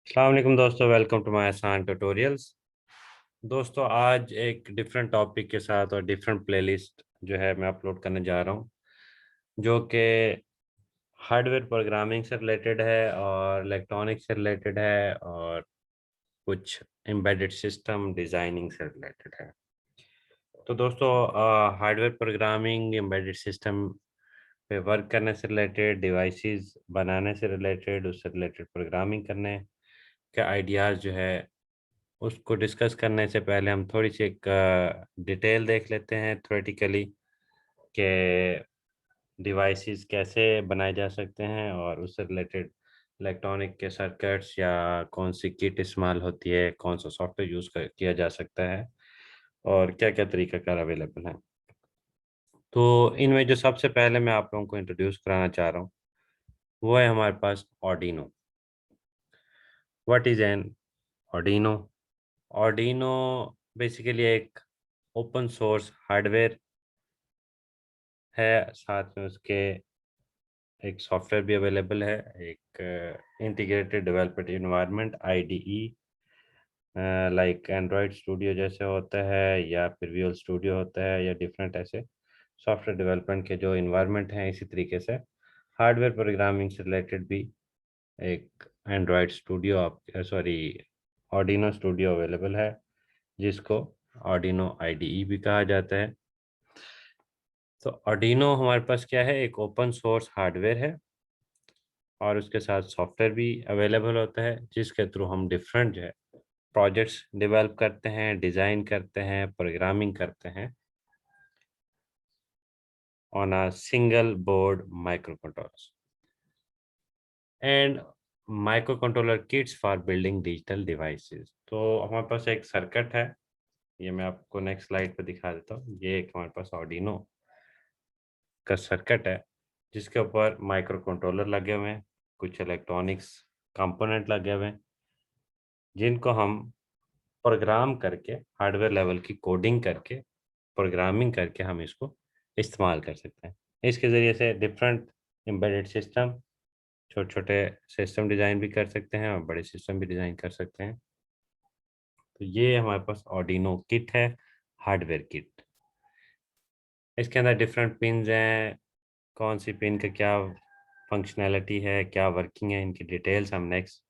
अस्सलाम वालेकुम दोस्तों, वेलकम टू माय आसान ट्यूटोरियल्स। दोस्तों, आज एक डिफरेंट टॉपिक के साथ और डिफरेंट प्लेलिस्ट जो है मैं अपलोड करने जा रहा हूँ, जो कि हार्डवेयर प्रोग्रामिंग से रिलेटेड है और इलेक्ट्रॉनिक से रिलेटेड है और कुछ एम्बेडेड सिस्टम डिज़ाइनिंग से रिलेटेड है। तो दोस्तों, हार्डवेयर प्रोग्रामिंग, एम्बेडेड सिस्टम पे वर्क करने से रिलेटेड, डिवाइसेस बनाने से रिलेटेड, उससे रिलेटेड प्रोग्रामिंग करने के आइडियाज़ जो है उसको डिस्कस करने से पहले हम थोड़ी सी एक डिटेल देख लेते हैं थ्योरेटिकली कि डिवाइसेस कैसे बनाए जा सकते हैं और उससे रिलेटेड इलेक्ट्रॉनिक के सर्किट्स या कौन सी किट इस्तेमाल होती है, कौन सा सॉफ्टवेयर यूज़ किया जा सकता है और क्या क्या तरीक़ाकार अवेलेबल है। तो इनमें जो सबसे पहले मैं आप लोगों को इंट्रोड्यूस कराना चाह रहा हूँ वो है हमारे पास Arduino. What is an Arduino? Arduino basically एक ओपन सोर्स हार्डवेयर है, साथ में उसके एक सॉफ्टवेयर भी अवेलेबल है, एक integrated development environment IDE, like Android studio जैसे होता है या फिर विजुअल स्टूडियो होता है या डिफरेंट ऐसे सॉफ्टवेयर डेवलपमेंट के जो इन्वायरमेंट हैं। इसी तरीके से हार्डवेयर प्रोग्रामिंग से रिलेटेड भी एक एंड्रॉयड स्टूडियो आप सॉरी ऑर्डिनो स्टूडियो अवेलेबल है, जिसको ऑर्डिनो आईडीई भी कहा जाता है। तो आर्डिनो हमारे पास क्या है, एक ओपन सोर्स हार्डवेयर है और उसके साथ सॉफ्टवेयर भी अवेलेबल होता है, जिसके थ्रू हम डिफरेंट जो है प्रोजेक्ट्स डेवलप करते हैं, डिज़ाइन करते हैं, प्रोग्रामिंग करते हैं on a single board microcontrollers and microcontroller kits for building digital devices. तो हमारे पास एक सर्किट है, ये मैं आपको नेक्स्ट स्लाइड पे दिखा देता हूँ। ये एक हमारे पास आर्डिनो का सर्किट है, जिसके ऊपर माइक्रो कंट्रोलर लगे हुए हैं, कुछ इलेक्ट्रॉनिक्स कंपोनेंट लगे हुए हैं, जिनको हम प्रोग्राम करके हार्डवेयर लेवल की कोडिंग करके प्रोग्रामिंग करके हम इसको इस्तेमाल कर सकते हैं। इसके ज़रिए से डिफरेंट एम्बेडेड सिस्टम, छोटे छोटे सिस्टम डिज़ाइन भी कर सकते हैं और बड़े सिस्टम भी डिज़ाइन कर सकते हैं। तो ये हमारे पास ऑर्डिनो किट है, हार्डवेयर किट। इसके अंदर डिफरेंट पिन्स हैं, कौन सी पिन का क्या फंक्शनैलिटी है, क्या वर्किंग है, इनकी डिटेल्स हम नेक्स्ट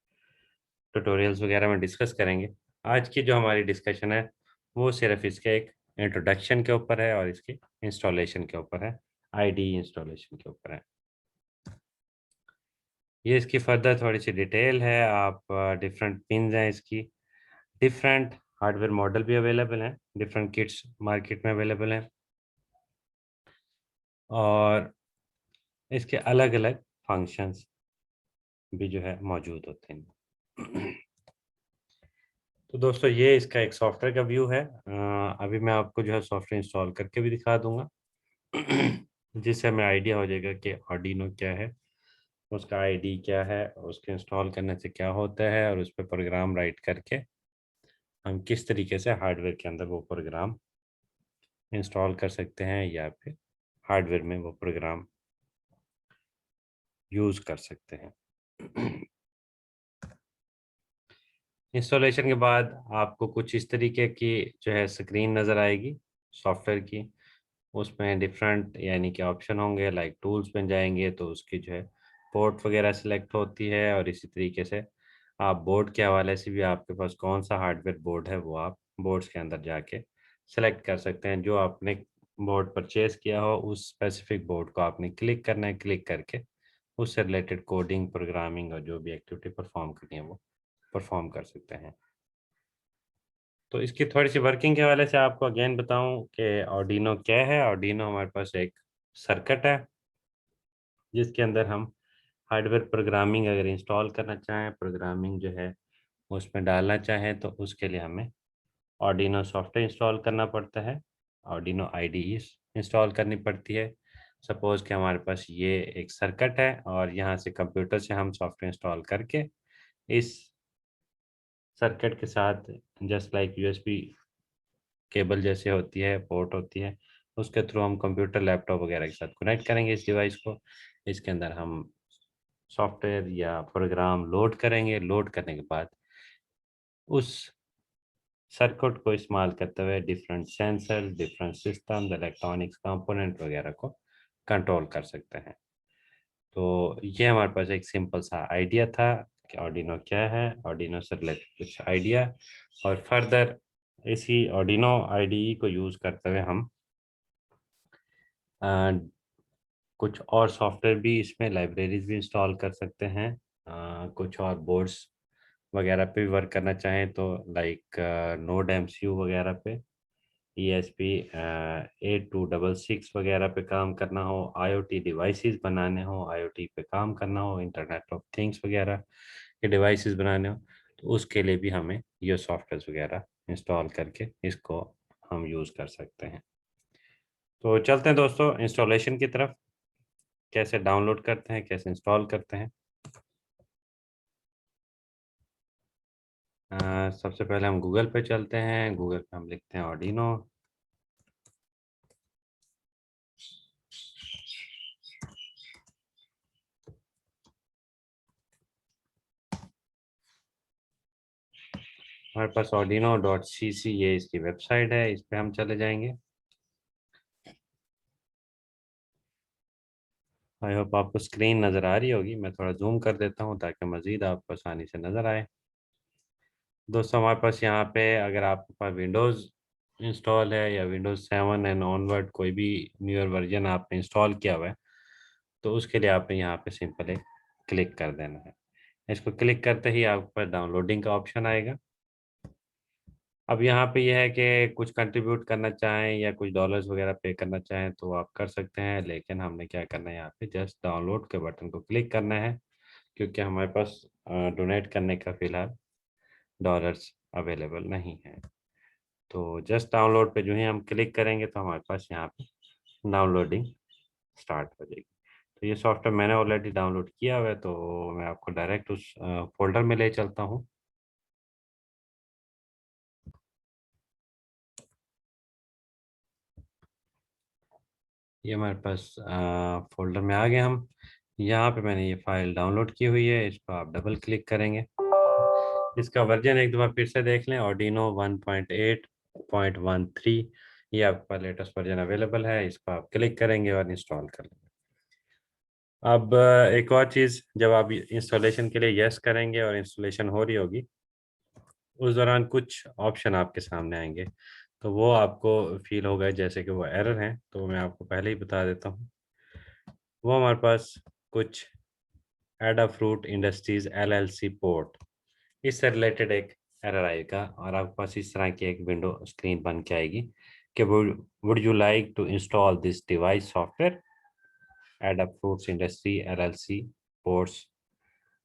ट्यूटोरियल्स वगैरह में डिस्कस करेंगे। आज की जो हमारी डिस्कशन है वो सिर्फ इसके एक इंट्रोडक्शन के ऊपर है और इसकी इंस्टॉलेशन के ऊपर है, आईडी इंस्टॉलेशन के ऊपर है। ये इसकी फर्दर थोड़ी सी डिटेल है। आप डिफरेंट पिन्स हैं इसकी, डिफरेंट हार्डवेयर मॉडल भी अवेलेबल हैं, डिफरेंट किट्स मार्केट में अवेलेबल हैं और इसके अलग अलग फंक्शंस भी जो है मौजूद होते हैं। तो दोस्तों, ये इसका एक सॉफ्टवेयर का व्यू है। अभी मैं आपको जो है सॉफ्टवेयर इंस्टॉल करके भी दिखा दूंगा, जिससे हमें आइडिया हो जाएगा कि आर्डिनो क्या है, उसका आईडी क्या है, उसके इंस्टॉल करने से क्या होता है और उस पर प्रोग्राम राइट करके हम किस तरीके से हार्डवेयर के अंदर वो प्रोग्राम इंस्टॉल कर सकते हैं या फिर हार्डवेयर में वो प्रोग्राम यूज़ कर सकते हैं। इंस्टॉलेशन के बाद आपको कुछ इस तरीके की जो है स्क्रीन नज़र आएगी सॉफ्टवेयर की। उसमें डिफरेंट यानी कि ऑप्शन होंगे, लाइक टूल्स में जाएंगे तो उसकी जो है पोर्ट वगैरह सिलेक्ट होती है और इसी तरीके से आप बोर्ड के हवाले से भी आपके पास कौन सा हार्डवेयर बोर्ड है वो आप बोर्ड्स के अंदर जाके सेलेक्ट कर सकते हैं। जो आपने बोर्ड परचेज किया हो उस स्पेसिफिक बोर्ड को आपने क्लिक करना है, क्लिक करके उससे रिलेटेड कोडिंग, प्रोग्रामिंग और जो भी एक्टिविटी परफॉर्म करनी है वो परफॉर्म कर सकते हैं। तो इसकी थोड़ी सी वर्किंग के हवाले से आपको अगेन बताऊं कि आर्डिनो क्या है। आर्डिनो हमारे पास एक सर्किट है, जिसके अंदर हम हार्डवेयर प्रोग्रामिंग अगर इंस्टॉल करना चाहें, प्रोग्रामिंग जो है उसमें डालना चाहें, तो उसके लिए हमें आर्डिनो सॉफ्टवेयर इंस्टॉल करना पड़ता है, आर्डिनो आईडीई इंस्टॉल करनी पड़ती है। सपोज़ कि हमारे पास ये एक सर्किट है और यहाँ से कंप्यूटर से हम सॉफ्टवेयर इंस्टॉल करके इस सर्किट के साथ जस्ट लाइक यूएसबी केबल जैसे होती है, पोर्ट होती है, उसके थ्रू हम कंप्यूटर, लैपटॉप वगैरह के साथ कनेक्ट करेंगे इस डिवाइस को। इसके अंदर हम सॉफ्टवेयर या प्रोग्राम लोड करेंगे। लोड करने के बाद उस सर्किट को इस्तेमाल करते हुए different sensor, different system, electronics component वगैरह को कंट्रोल कर सकते हैं। तो ये हमारे पास एक सिंपल सा आइडिया था कि ऑर्डिनो क्या है, ऑर्डिनो से रिलेटेड कुछ आइडिया, और फर्दर इसी ऑर्डिनो आईडीई को यूज़ करते हुए हम कुछ और सॉफ्टवेयर भी, इसमें लाइब्रेरीज भी इंस्टॉल कर सकते हैं। कुछ और बोर्ड्स वगैरह पे भी वर्क करना चाहें तो लाइक नोड एमसीयू वगैरह पे, ESP 8266 वगैरह पे काम करना हो, आईओटी डिवाइसेस बनाने हो, आईओटी पे काम करना हो, इंटरनेट ऑफ थिंग्स वगैरह के डिवाइसेस बनाने हो, तो उसके लिए भी हमें ये सॉफ्टवेयर वगैरह इंस्टॉल करके इसको हम यूज़ कर सकते हैं। तो चलते हैं दोस्तों इंस्टॉलेशन की तरफ। कैसे डाउनलोड करते हैं, कैसे इंस्टॉल करते हैं। सबसे पहले हम गूगल पे चलते हैं। गूगल पे हम लिखते हैं ऑर्डिनो। हमारे पास ordino.cc ये इसकी वेबसाइट है, इस पे हम चले जाएंगे। आई होप आपको स्क्रीन नज़र आ रही होगी। मैं थोड़ा जूम कर देता हूँ ताकि मज़ीद आपको आसानी से नज़र आए। दोस्तों हमारे पास यहाँ पे अगर आपके पास विंडोज़ इंस्टॉल है या विंडोज़ 7 एंड ऑनवर्ड कोई भी न्यूअर वर्जन आपने इंस्टॉल किया हुआ है, तो उसके लिए आपने यहाँ पे सिंपल एक क्लिक कर देना है। इसको क्लिक करते ही आपके पास डाउनलोडिंग का ऑप्शन आएगा। अब यहाँ पे यह है कि कुछ कंट्रीब्यूट करना चाहें या कुछ डॉलर्स वगैरह पे करना चाहें तो आप कर सकते हैं, लेकिन हमने क्या करना है, यहाँ पे जस्ट डाउनलोड के बटन को क्लिक करना है, क्योंकि हमारे पास डोनेट करने का फ़िलहाल डॉलर्स अवेलेबल नहीं है। तो जस्ट डाउनलोड पे जो है हम क्लिक करेंगे तो हमारे पास यहाँ पे डाउनलोडिंग स्टार्ट हो जाएगी। तो ये सॉफ्टवेयर मैंने ऑलरेडी डाउनलोड किया हुआ है, तो मैं आपको डायरेक्ट उस फोल्डर में ले चलता हूँ। ये हमारे पास फोल्डर में आ गए हम। यहाँ पे मैंने ये फाइल डाउनलोड की हुई है, इस पर आप डबल क्लिक करेंगे। इसका वर्जन एक दफ़ा फिर से देख लें, ऑर्डिनो 1.8.13, ये आपका लेटेस्ट वर्जन अवेलेबल है। इस पर आप क्लिक करेंगे और इंस्टॉल कर लेंगे। अब एक और चीज़, जब आप इंस्टॉलेशन के लिए यस करेंगे और इंस्टॉलेशन हो रही होगी, उस दौरान कुछ ऑप्शन आपके सामने आएंगे, तो वो आपको फील होगा जैसे कि वो एरर हैं, तो मैं आपको पहले ही बता देता हूँ। वो हमारे पास कुछ एडाफ्रूट इंडस्ट्रीज एलएलसी पोर्ट, इससे रिलेटेड एक एरर आएगा और आपके पास इस तरह की एक विंडो स्क्रीन बन के आएगी कि would you like to install this device software Adafruit's industry LLC ports.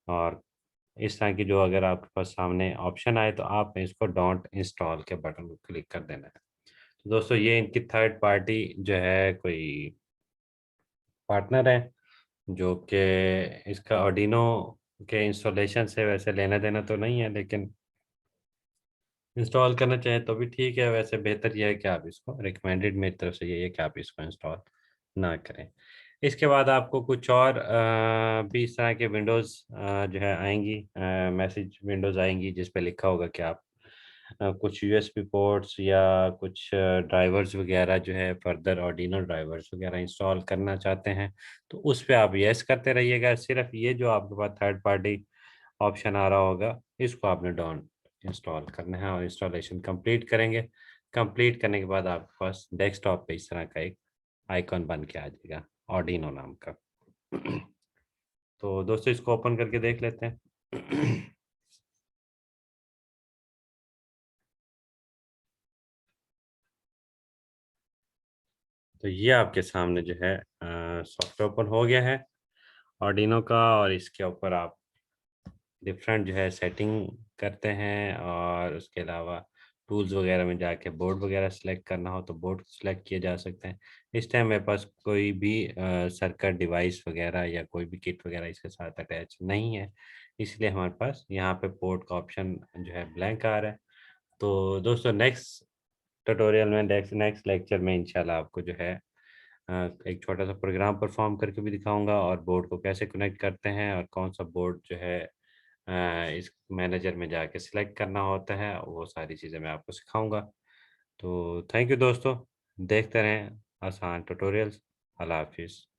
और इस तरह की जो अगर आपके पास सामने ऑप्शन आए तो आपने इसको डोंट इंस्टॉल के बटन को क्लिक कर देना है। तो दोस्तों ये इनकी थर्ड पार्टी जो है, कोई पार्टनर है, जो कि इसका ऑर्डिनो के इंस्टॉलेशन से वैसे लेना देना तो नहीं है, लेकिन इंस्टॉल करना चाहें तो भी ठीक है। वैसे बेहतर यह है कि आप इसको, रिकमेंडेड मेरी तरफ से ये है कि आप इसको इंस्टॉल ना करें। इसके बाद आपको कुछ और भी इस तरह के विंडोज़ जो है आएंगी, मैसेज विंडोज़ आएंगी जिस पे लिखा होगा कि आप कुछ यूएसबी पोर्ट्स या कुछ ड्राइवर्स वगैरह जो है फर्दर ऑर्डिनल ड्राइवर्स वगैरह इंस्टॉल करना चाहते हैं, तो उस पे आप यस करते रहिएगा। सिर्फ ये जो आपके पास थर्ड पार्टी ऑप्शन आ रहा होगा, इसको आपने डाउन इंस्टॉल करना है और इंस्टॉलेशन कंप्लीट करेंगे। कंप्लीट करने के बाद आपके पास डेस्कटॉप पे इस तरह का एक आइकॉन बन के आ जाएगा ऑर्डिनो नाम का। तो दोस्तों इसको ओपन करके देख लेते हैं। तो ये आपके सामने जो है सॉफ्टवेयर ओपन हो गया है ऑर्डिनो का, और इसके ऊपर आप डिफरेंट जो है सेटिंग करते हैं, और उसके अलावा टूल्स वगैरह में जाके बोर्ड वगैरह सेलेक्ट करना हो तो बोर्ड सेलेक्ट किए जा सकते हैं। इस टाइम मेरे पास कोई भी सर्किट डिवाइस वगैरह या कोई भी किट वगैरह इसके साथ अटैच नहीं है, इसलिए हमारे पास यहाँ पे पोर्ट का ऑप्शन जो है ब्लैंक आ रहा है। तो दोस्तों नेक्स्ट ट्यूटोरियल में, नेक्स्ट नेक्स्ट लेक्चर में इंशाल्लाह आपको जो है एक छोटा सा प्रोग्राम परफॉर्म करके भी दिखाऊंगा, और बोर्ड को कैसे कनेक्ट करते हैं और कौन सा बोर्ड जो है इस मैनेजर में जाके सिलेक्ट करना होता है, वो सारी चीज़ें मैं आपको सिखाऊंगा। तो थैंक यू दोस्तों, देखते रहें आसान ट्यूटोरियल्स। अल्लाह हाफिज़।